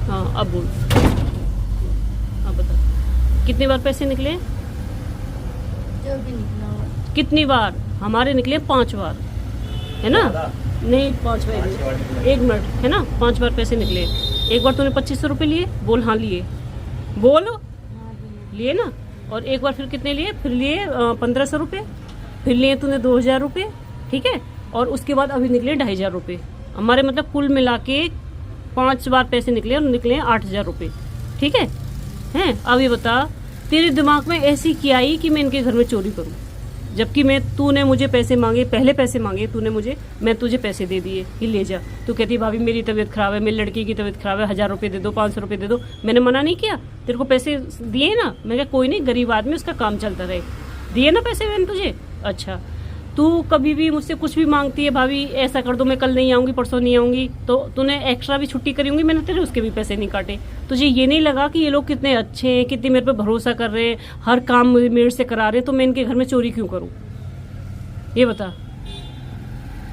हाँ अब बोल, हाँ बता कितनी बार पैसे निकले? जो भी निकला हो। कितनी बार? हमारे निकले 5 बार, है ना? नहीं 5 बार, 1 मिनट, है ना? 5 बार पैसे निकले। एक बार तूने 2500 रुपये लिए, बोल हाँ लिए, बोल हाँ जी। लिए ना। और एक बार फिर कितने लिए? फिर लिए 1500 रुपये, फिर लिए तूने 2000 रुपये, ठीक है। और उसके बाद अभी निकले 2500 रुपये। हमारे मतलब कुल मिला के 5 बार पैसे निकले और निकले 8000 रुपये, ठीक है। हैं अब ये बता, तेरे दिमाग में ऐसी क्या आई कि मैं इनके घर में चोरी करूं? जबकि तूने मुझे पैसे मांगे, पहले पैसे मांगे तूने मुझे, मैं तुझे पैसे दे दिए कि ले जा। तू कहती भाभी मेरी तबीयत खराब है, मेरी लड़की की तबीयत खराब है, 1000 रुपये दे दो, 500 रुपये दे दो। मैंने मना नहीं किया, तेरे को पैसे दिए ना। मैं कहा कोई नहीं, गरीब आदमी, उसका काम चलता रहे, दिए ना पैसे मैंने तुझे। अच्छा, तू कभी भी मुझसे कुछ भी मांगती है, भाभी ऐसा कर दो, मैं कल नहीं आऊंगी, परसों नहीं आऊंगी, तो तूने एक्स्ट्रा भी छुट्टी करी होंगी, मैंने तेरे उसके भी पैसे नहीं काटे। तुझे ये नहीं लगा कि ये लोग कितने अच्छे हैं, कितनी मेरे पे भरोसा कर रहे हैं, हर काम मेरे से करा रहे हैं, तो मैं इनके घर में चोरी क्यों करूं? ये बता।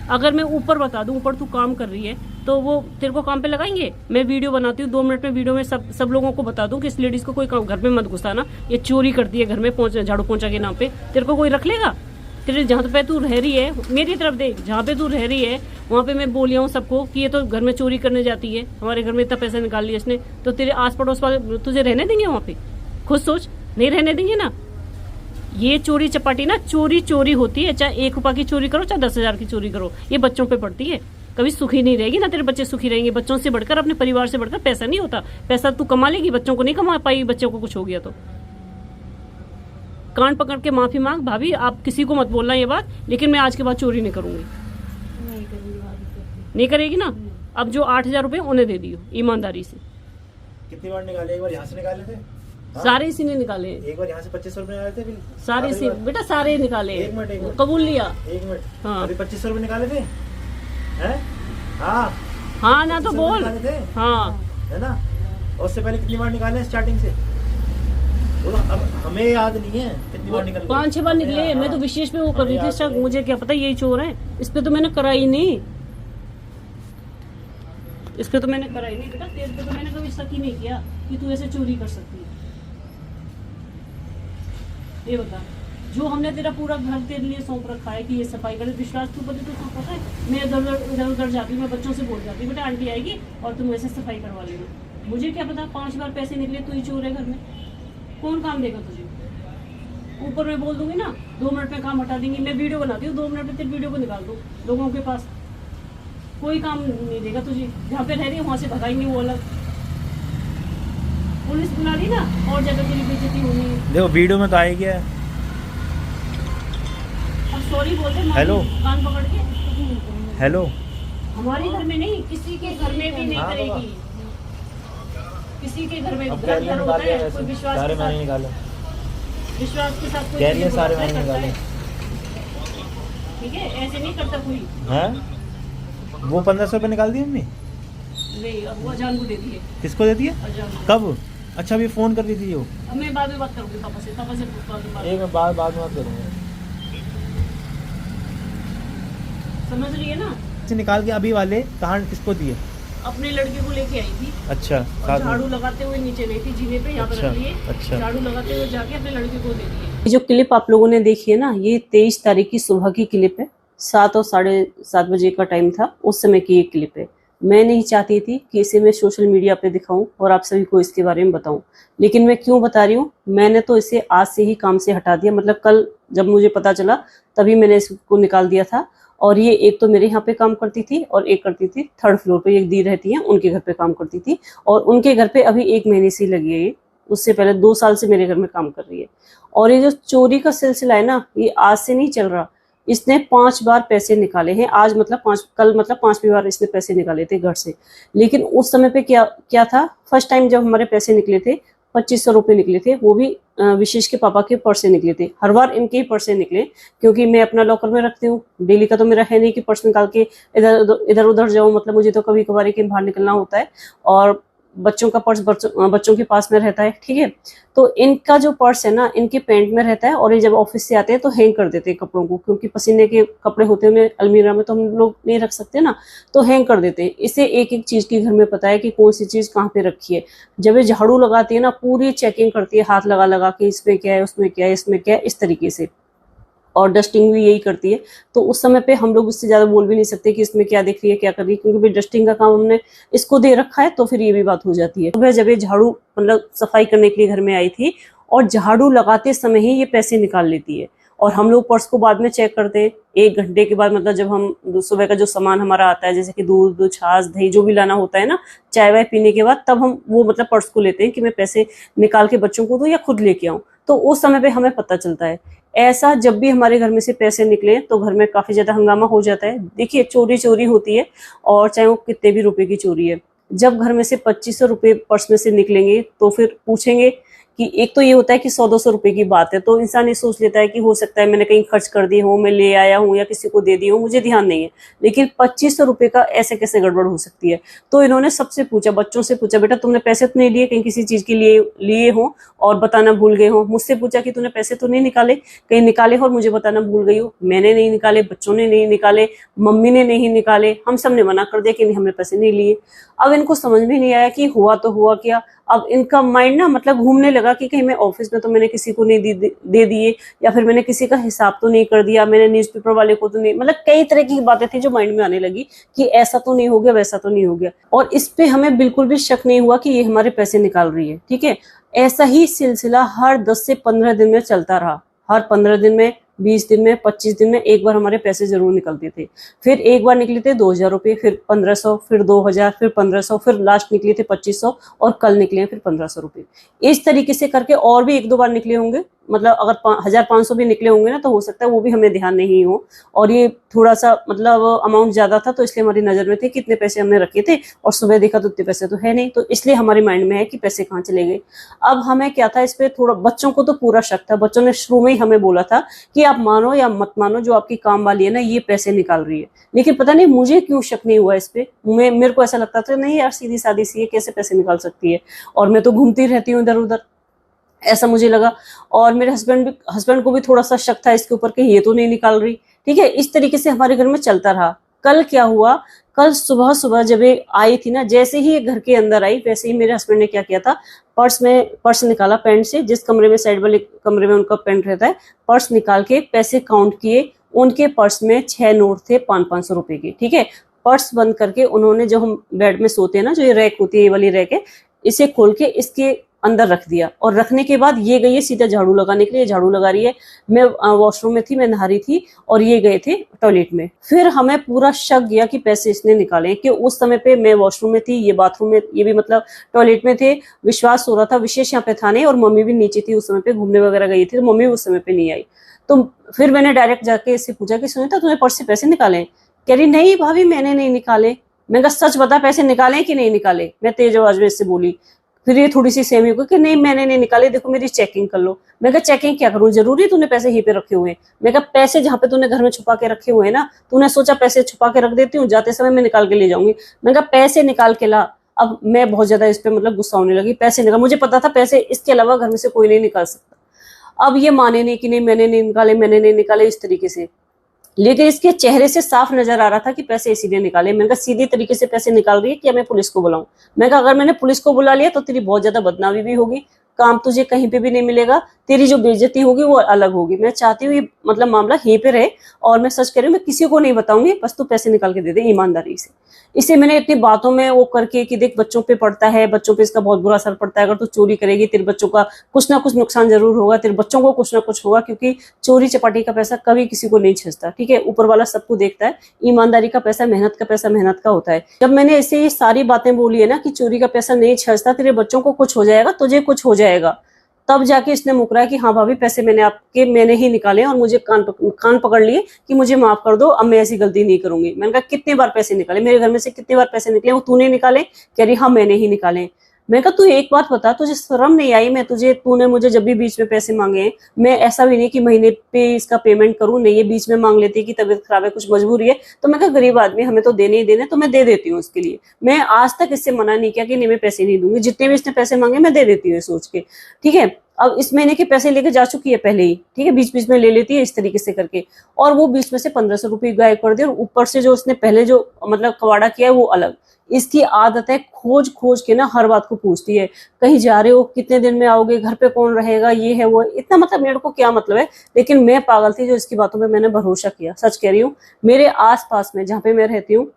अगर मैं ऊपर बता दूं, ऊपर तू काम कर रही है, तो वो तेरे को काम पे लगाएंगे? मैं वीडियो बनाती हूँ, 2 मिनट में वीडियो में सब लोगों को बता दूं कि इस लेडीज को कोई घर में मत घुसाना, ये चोरी करती है घर में, झाड़ू पोंछा के नाम पे। तेरे को कोई रख लेगा? तेरे जहाँ पे तू रह रही है, मेरी तरफ देख, जहाँ पे तू रह रही है वहाँ पे मैं बोलिया हूँ सबको कि ये तो घर में चोरी करने जाती है, हमारे घर में इतना पैसा निकाल लिया इसने, तो तेरे आस पड़ोस वाले तुझे रहने देंगे वहाँ पे? खुद सोच, नहीं रहने देंगे ना। ये चोरी चपाटी ना, चोरी होती है, चाहे 1 रुपये की चोरी करो, चाहे 10,000 की चोरी करो, ये बच्चों पे पड़ती है। कभी सुखी नहीं रहेगी ना, तेरे बच्चे सुखी रहेंगे। बच्चों से बढ़कर, अपने परिवार से बढ़कर पैसा नहीं होता। पैसा तू कमा लेगी, बच्चों को नहीं कमा पाई, बच्चों को कुछ हो गया तो। कान पकड़ के माफी मांग भाभी, आप किसी को मत बोलना ये बात, लेकिन मैं आज के बाद चोरी नहीं करूंगी। नहीं करूँगी भाभी। नहीं करेगी ना? अब जो 8000 रुपये उन्हें दे दियो ईमानदारी से। कितनी बार निकाले? एक बार यहाँ से निकाले थे? हाँ? सारे इसी ने निकाले। एक बार यहाँ से 2500 रुपए निकाले थे? सारे इसी बेटा, सारे निकाले। एक मिनट कबूल लिया। एक मिनट, हाँ। अभी 2500 रुपए निकाले थे? हैं? हाँ हाँ ना तो 2500 बोल। निकाले थे? हाँ है ना? और उससे पहले कितनी बार निकाले स्टार्टिंग से? बोलो, अब हमें याद नहीं है कितनी बार निकले। 5-6 बार निकले। मैं तो विशेष पे वो कर रही थी, अच्छा मुझे क्या पता यही चोर है। इस पे तो मैंने करा ही नहीं, इस पे तो मैंने करा ही नहीं बेटा। तेरे पे तो मैंने कभी शक ही नहीं किया कि तू ऐसे चोरी कर सकती है। ये बता, जो हमने तेरा पूरा घर तेरे लिए सौंप रखा है कि ये सफाई करे, विश्वास तू बता, तो पता है मैं इधर उधर जाती हूँ, मैं बच्चों से बोल जाती हूँ बेटा आंटी आएगी और तुम ऐसे सफाई करवा लेना। मुझे क्या पता 5 बार पैसे निकले, तू ही चोर है घर में। कौन काम देगा तुझे? ऊपर मैं बोल दूंगी ना, 2 मिनट में काम हटा देंगी। मैं वीडियो बनाती हूँ, 2 मिनट में तेरी वीडियो को निकाल दो लोगों के पास। कोई काम नहीं देगा तुझे, जहाँ पे रह रही है वहां से भगाएंगे वो अलग। पुलिस बुला ली ना, और जगह तेरी बेइज्जती होनी है। देखो वीडियो में तो आएगी। अब सॉरी बोलते हेलो। कान पकड़ के। हेलो, हमारे घर में नहीं, किसी के घर में भी नहीं हाँ, करेगी। किसी के घर में अब घर कह रही है घर होता निकाले है, वैसे। कोई विश्वास सारे के मैंने साथ, निकाले। विश्वास के साथ कोई कह रही है चीज़ सारे बोलता है, मैंने करता निकाले। है। ठीक है, ऐसे नहीं करता कोई। हैं? वो 1500 रुपये निकाल दिए मम्मी? नहीं, अब वो अजान को दे दिए। किसको देती है? अजान को। कब? अच्छा अभी फोन कर रही थी वो। अब मैं बाद में बात करूंगी पापा से पूछता हूँ। एक बाद में बात करूँगा। समझ रही है ना? से निकाल के अभी वाले कहाँ किसको दिए? अपने लड़के को लेके आई थी अच्छा, और साथ में। झाड़ू लगाते हुए नीचे गई थी जीने पे, यहाँ पे अच्छा, रख लिए। अच्छा। झाड़ू लगाते हुए जाके अपने लड़के को दे दिए। ये जो क्लिप आप लोगों ने देखी है ना, ये 23 तारीख की सुबह की क्लिप है। 7 और 7:30 बजे का टाइम था, उस समय की ये क्लिप है। मैं नहीं चाहती थी कि इसे मैं सोशल मीडिया पे दिखाऊं और आप सभी को इसके बारे में बताऊं, लेकिन मैं क्यों बता रही हूँ, मैंने तो इसे आज से ही काम से हटा दिया। मतलब कल जब मुझे पता चला तभी मैंने इसको निकाल दिया था। और ये एक तो मेरे यहाँ पे काम करती थी और एक करती थी 3rd फ्लोर पे, एक दी रहती है, उनके घर पे काम करती थी। और उनके घर पे अभी 1 महीने से ही लगी है ये, उससे पहले 2 साल से मेरे घर में काम कर रही है। और ये जो चोरी का सिलसिला है ना, ये आज से नहीं चल रहा। इसने 5 बार पैसे निकाले हैं, आज मतलब 5, कल मतलब 5वीं बार इसने पैसे निकाले थे घर से। लेकिन उस समय पे क्या था, फर्स्ट टाइम जब हमारे पैसे निकले थे 2500 रुपये निकले थे, वो भी विशेष के पापा के पर्स से निकले थे। हर बार इनके ही पर्स से निकले, क्योंकि मैं अपना लॉकर में रखती हूँ। डेली का तो मेरा है नहीं कि पर्स निकाल के इधर उधर जाऊँ, मतलब मुझे तो कभी कभार के बाहर निकलना होता है। और बच्चों का पर्स बच्चों के पास में रहता है, ठीक है। तो इनका जो पर्स है ना, इनके पैंट में रहता है, और ये जब ऑफिस से आते हैं तो हैंग कर देते हैं कपड़ों को, क्योंकि पसीने के कपड़े होते हैं, उन्हें अलमीरा में तो हम लोग नहीं रख सकते ना, तो हैंग कर देते हैं। इसे एक एक चीज की घर में पता है कि कौन सी चीज कहाँ पे रखी है। जब ये झाड़ू लगाती है ना, पूरी चेकिंग करती है, हाथ लगा लगा के इसमें क्या है, उसमें क्या है, इसमें क्या है, इस तरीके से। और डस्टिंग भी यही करती है। तो उस समय पे हम लोग उससे ज्यादा बोल भी नहीं सकते कि इसमें क्या देख रही है, क्या कर रही है, क्योंकि भाई डस्टिंग का काम हमने इसको दे रखा है, तो फिर ये भी बात हो जाती है। सुबह जब ये झाड़ू मतलब सफाई करने के लिए घर में आई थी, और झाड़ू लगाते समय ही ये पैसे निकाल लेती है, और हम लोग पर्स को बाद में चेक करते हैं 1 घंटे के बाद। मतलब जब हम सुबह का जो सामान हमारा आता है, जैसे कि दूध, छाछ, दही, जो भी लाना होता है ना, चाय वाय पीने के बाद, तब हम वो मतलब पर्स को लेते हैं कि मैं पैसे निकाल के बच्चों को दूं या खुद लेके आऊं। तो उस समय पे हमें पता चलता है। ऐसा जब भी हमारे घर में से पैसे निकले तो घर में काफी ज्यादा हंगामा हो जाता है। देखिए, चोरी चोरी होती है, और चाहे वो कितने भी रुपए की चोरी है। जब घर में से 2500 रुपए पर्स में से निकलेंगे तो फिर पूछेंगे कि एक तो ये होता है कि 100-200 रुपए की बात है, तो इंसान ये सोच लेता है कि हो सकता है मैंने कहीं खर्च कर दिए हो, मैं ले आया हूँ या किसी को दे दी हूँ, मुझे ध्यान नहीं है। लेकिन 2500 रुपए का ऐसे कैसे गड़बड़ हो सकती है। तो इन्होंने सबसे पूछा, बच्चों से पूछा, बेटा तुमने पैसे तो नहीं लिए कहीं किसी चीज के लिए लिए हो और बताना भूल गए हो। मुझसे पूछा कि तूने पैसे तो नहीं निकाले, कहीं निकाले हो और मुझे बताना भूल गई हो। मैंने नहीं निकाले, बच्चों ने नहीं निकाले, मम्मी ने नहीं निकाले, हम सब ने मना कर दिया कि नहीं, हमने पैसे नहीं लिए। अब इनको समझ में नहीं आया कि हुआ तो हुआ क्या। अब इनका माइंड ना मतलब घूमने लगा कि कहीं मैं ऑफिस में तो मैंने किसी को नहीं दे दिए, या फिर मैंने किसी का हिसाब तो नहीं कर दिया, मैंने न्यूज़पेपर वाले को तो नहीं, मतलब कई तरह की बातें थी जो माइंड में आने लगी कि ऐसा तो नहीं हो गया, वैसा तो नहीं हो गया। और इस पे हमें बिल्कुल भी शक नहीं हुआ कि ये हमारे पैसे निकाल रही है, ठीक है। ऐसा ही सिलसिला हर 10 से 15 दिन में चलता रहा। हर 15 दिन में, 20 दिन में, 25 दिन में एक बार हमारे पैसे जरूर निकलते थे। फिर एक बार निकले थे 2000 रुपये, फिर 1500, फिर 2000, फिर 1500, फिर लास्ट निकले थे 2500, और कल निकले हैं फिर 1500 रुपये। इस तरीके से करके और भी 1-2 बार निकले होंगे। मतलब अगर 1500 भी निकले होंगे ना, तो हो सकता है वो भी हमें ध्यान नहीं हो, और ये थोड़ा सा मतलब अमाउंट ज्यादा था, तो इसलिए हमारी नजर में थे कि इतने पैसे हमने रखे थे, और सुबह देखा तो इतने पैसे तो है नहीं, तो इसलिए हमारे माइंड में है कि पैसे कहाँ चले गए। अब हमें क्या था, इस पे थोड़ा बच्चों को तो पूरा शक था। बच्चों ने शुरू में ही हमें बोला था कि आप मानो या मत मानो, जो आपकी काम वाली है ना, ये पैसे निकाल रही है। लेकिन पता नहीं मुझे क्यों शक नहीं हुआ इस पे। मेरे को ऐसा लगता था नहीं यार, सीधी सादी सी है, कैसे पैसे निकाल सकती है, और मैं तो घूमती रहती हूँ इधर उधर, ऐसा मुझे लगा। और मेरे हस्बैंड को भी थोड़ा सा शक था इसके ऊपर कि ये तो नहीं निकाल रही, ठीक है। इस तरीके से हमारे घर में चलता रहा। कल क्या हुआ, कल सुबह सुबह जब ये आई थी ना, जैसे ही ये घर के अंदर आई, वैसे ही मेरे हस्बैंड ने क्या किया था, पर्स निकाला पैंट से, जिस कमरे में साइड वाले कमरे में उनका पैंट रहता है, पर्स निकाल के पैसे काउंट किए। उनके पर्स में 6 नोट थे 500-500 रुपए के, ठीक है। पर्स बंद करके उन्होंने, जो हम बेड में सोते हैं ना, जो ये रैक होती है, ये वाली रैक है, इसे खोल के इसके अंदर रख दिया। और रखने के बाद ये गई है सीधा झाड़ू लगाने के लिए, झाड़ू लगा रही है। मैं वॉशरूम में थी, मैं नहा रही थी, और ये गए थे टॉयलेट में। फिर हमें पूरा शक गया कि पैसे इसने निकाले, कि उस समय पे मैं वॉशरूम में थी, ये बाथरूम में, ये भी मतलब टॉयलेट में थे। विश्वास हो रहा था, विशेष यहाँ पे था नहीं, और मम्मी भी नीचे थी उस समय पे, घूमने वगैरह गई थी, तो मम्मी उस समय पे नहीं आई। तो फिर मैंने डायरेक्ट जाके इससे पूछा कि सुनीता, तूने पर्स से पैसे निकाले? कह रही नहीं भाभी, मैंने नहीं निकाले। मैं कहा सच बता, पैसे निकाले कि नहीं निकाले? मैं तेज आवाज में इससे बोली। फिर ये थोड़ी सी सहमी हो गई कि नहीं, मैंने नहीं निकाले, देखो मेरी चेकिंग कर लो। मैं कहा चेकिंग क्या करूं, जरूरी तूने पैसे यहीं पे रखे हुए हैं? मैं कहा पैसे जहाँ पे तूने घर में छुपा के रखे हुए हैं ना, तूने सोचा पैसे छुपा के रख देती हूँ, जाते समय मैं निकाल के ले जाऊंगी। मैं कहा पैसे निकाल के ला। अब मैं बहुत ज्यादा इस पे मतलब गुस्सा होने लगी। पैसे निकाल, मुझे पता था पैसे इसके अलावा घर में से कोई नहीं निकाल सकता। अब ये माने नहीं कि नहीं मैंने नहीं निकाले, मैंने नहीं निकाले, इस तरीके से। लेकिन इसके चेहरे से साफ नजर आ रहा था कि पैसे इसीलिए निकाले। मैंने कहा सीधी तरीके से पैसे निकाल रही है कि मैं पुलिस को बुलाऊं? मैं कहा अगर मैंने पुलिस को बुला लिया तो तेरी बहुत ज्यादा बदनामी भी होगी, काम तुझे कहीं पे भी नहीं मिलेगा, तेरी जो बेइज्जती होगी वो अलग होगी। मैं चाहती हूँ ये मतलब मामला यहीं पे रहे, और मैं सच कह रही हूँ, मैं किसी को नहीं बताऊंगी, बस तू पैसे निकाल के दे दे ईमानदारी से। इसे मैंने इतनी बातों में वो करके कि देख बच्चों पे पड़ता है, बच्चों पे इसका बहुत बुरा असर पड़ता है, अगर तू चोरी करेगी तेरे बच्चों का कुछ ना कुछ नुकसान जरूर होगा, तेरे बच्चों को कुछ ना कुछ होगा, क्योंकि चोरी चपाटी का पैसा कभी किसी को नहीं छजता, ठीक है। ऊपर वाला सबको देखता है, ईमानदारी का पैसा, मेहनत का पैसा मेहनत का होता है। जब मैंने ऐसे ये सारी बातें बोली है ना कि चोरी का पैसा नहीं छजता, तेरे बच्चों को कुछ हो जाएगा, तुझे कुछ हो जाएगा, तब जाके इसने मुकरा कि हाँ भाभी पैसे मैंने ही निकाले, और मुझे कान पकड़ लिए कि मुझे माफ कर दो, अब मैं ऐसी गलती नहीं करूंगी। मैंने कहा कितने बार पैसे निकाले, मेरे घर में से कितने बार पैसे निकले, वो तूने निकाले? कह रही हाँ मैंने ही निकाले। मैं कहा तू एक बात बता, तुझे शर्म नहीं आई? तूने मुझे जब भी बीच में पैसे मांगे हैं, मैं ऐसा भी नहीं कि महीने पे इसका पेमेंट करूं, नहीं ये बीच में मांग लेती है कि तबीयत खराब है, कुछ मजबूरी है, तो मैं कहा गरीब आदमी, हमें तो देने ही देने, तो मैं दे देती हूँ इसके लिए। मैं आज तक इससे मना नहीं किया कि नहीं मैं पैसे नहीं दूंगी, जितने भी इसने पैसे मांगे मैं दे देती हूँ सोच के, ठीक है। अब इस महीने के पैसे लेके जा चुकी है पहले ही, ठीक है, बीच बीच में ले लेती है इस तरीके से करके, और वो बीच में से 1500 रुपये गायब कर दिए, और ऊपर से जो उसने पहले जो मतलब कवाड़ा किया है वो अलग। इसकी आदत है खोज खोज के ना हर बात को पूछती है, कहीं जा रहे हो, कितने दिन में आओगे, घर पे कौन रहेगा, ये है वो है। इतना मतलब मेरे को क्या मतलब है, लेकिन मैं पागल थी जो इसकी बातों पे मैंने भरोसा किया। सच कह रही हूँ, मेरे आसपास में जहाँ पे मैं रहती हूँ,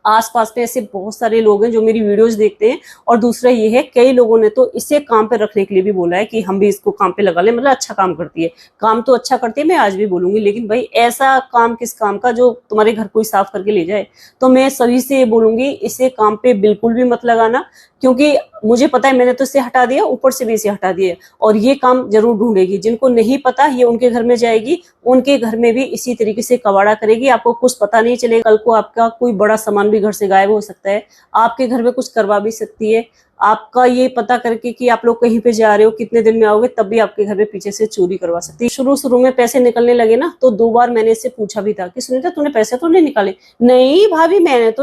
आसपास में ऐसे बहुत सारे लोग हैं जो मेरी वीडियोस देखते हैं, और दूसरा ये है कई लोगों ने तो इसे काम पे रखने के लिए भी बोला है कि हम भी इसको काम पे लगा लें, मतलब अच्छा काम करती है, काम तो अच्छा करती है, मैं आज भी बोलूंगी, लेकिन भाई ऐसा काम किस काम का जो तुम्हारे घर कोई साफ करके ले जाए। तो मैं सभी से ये बोलूंगी, इसे काम पे बिल्कुल भी मत लगाना, क्योंकि मुझे पता है मैंने तो इसे हटा दिया, ऊपर से भी इसे हटा दिया, और ये काम जरूर ढूंढेगी। जिनको नहीं पता ये उनके घर में जाएगी, उनके घर में भी इसी तरीके से कबाड़ा करेगी, आपको कुछ पता नहीं चलेगा। कल को आपका कोई बड़ा सामान भी घर से गायब हो सकता है, आपके घर में कुछ करवा भी सकती है। आपका ये पता करके कि आप लोग कहीं पे जा रहे हो, कितने दिन में आओगे, तब भी आपके घर में पीछे से चोरी करवा सकती है। शुरू में पैसे निकलने लगे ना, तो 2 बार मैंने इससे पूछा भी था कि सुनीता तूने पैसे तो नहीं निकाले? नहीं भाभी मैंने तो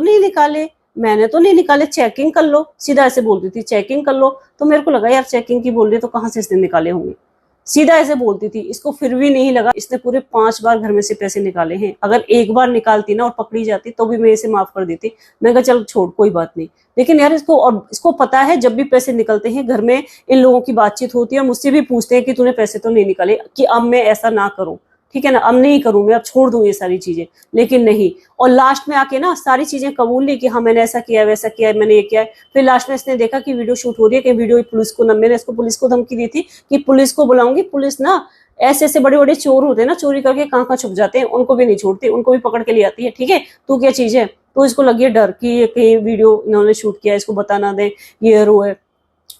नहीं निकाले, चेकिंग कर लो, सीधा ऐसे बोलती थी, चेकिंग कर लो। तो मेरे को लगा यार चेकिंग की बोल रही है तो कहाँ से इसने निकाले होंगे, सीधा ऐसे बोलती थी। इसको फिर भी नहीं लगा, इसने पूरे 5 बार घर में से पैसे निकाले हैं। अगर एक बार निकालती ना और पकड़ी जाती तो भी मैं इसे माफ कर देती, मैं कहा चल छोड़ कोई बात नहीं। लेकिन यार इसको पता है जब भी पैसे निकलते हैं घर में इन लोगों की बातचीत होती है, मुझसे भी पूछते हैं कि तूने पैसे तो नहीं निकाले, कि अब मैं ऐसा ना करूं, ठीक है ना, अब नहीं करूं मैं, अब छोड़ दूं ये सारी चीजें, लेकिन नहीं। और लास्ट में आके ना सारी चीजें कबूल ली कि हाँ मैंने ऐसा किया, वैसा किया, मैंने ये किया है। फिर लास्ट में इसने देखा कि वीडियो शूट हो रही है, कि वीडियो पुलिस को, मैंने इसको पुलिस को धमकी दी थी कि पुलिस को बुलाऊंगी, पुलिस ना ऐसे ऐसे बड़े बड़े चोर होते हैं ना, चोरी करके कहाँ छुप जाते हैं, उनको भी नहीं छोड़ती, उनको भी पकड़ के ले आती है, ठीक है। तू क्या चीज है? तो इसको लगी है डर कि ये कहीं वीडियो इन्होंने शूट किया, इसको बता ना दे, ये रो है।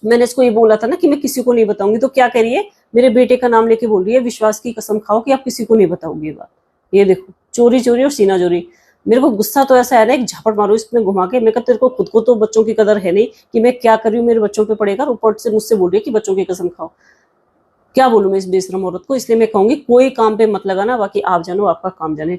मैंने इसको ये बोला था ना कि मैं किसी को नहीं बताऊंगी, तो क्या कह रही है, मेरे बेटे का नाम लेके बोल रही है, विश्वास की कसम खाओ कि आप किसी को नहीं बताओगे ये बात। ये देखो चोरी चोरी और सीना चोरी। मेरे को गुस्सा तो ऐसा है ना, एक झापड़ मारो इसमें घुमा के। मैं कहता तेरे को खुद को तो बच्चों की कदर है नहीं कि मैं क्या कर रही हूँ, मेरे बच्चों पे पड़ेगा, ऊपर से मुझसे बोल रही है कि बच्चों की कसम खाओ। क्या बोलूं मैं इस बेशरम औरत को। इसलिए मैं कहूंगी कोई काम पे मत लगाना, बाकी आप जानो आपका काम जाने।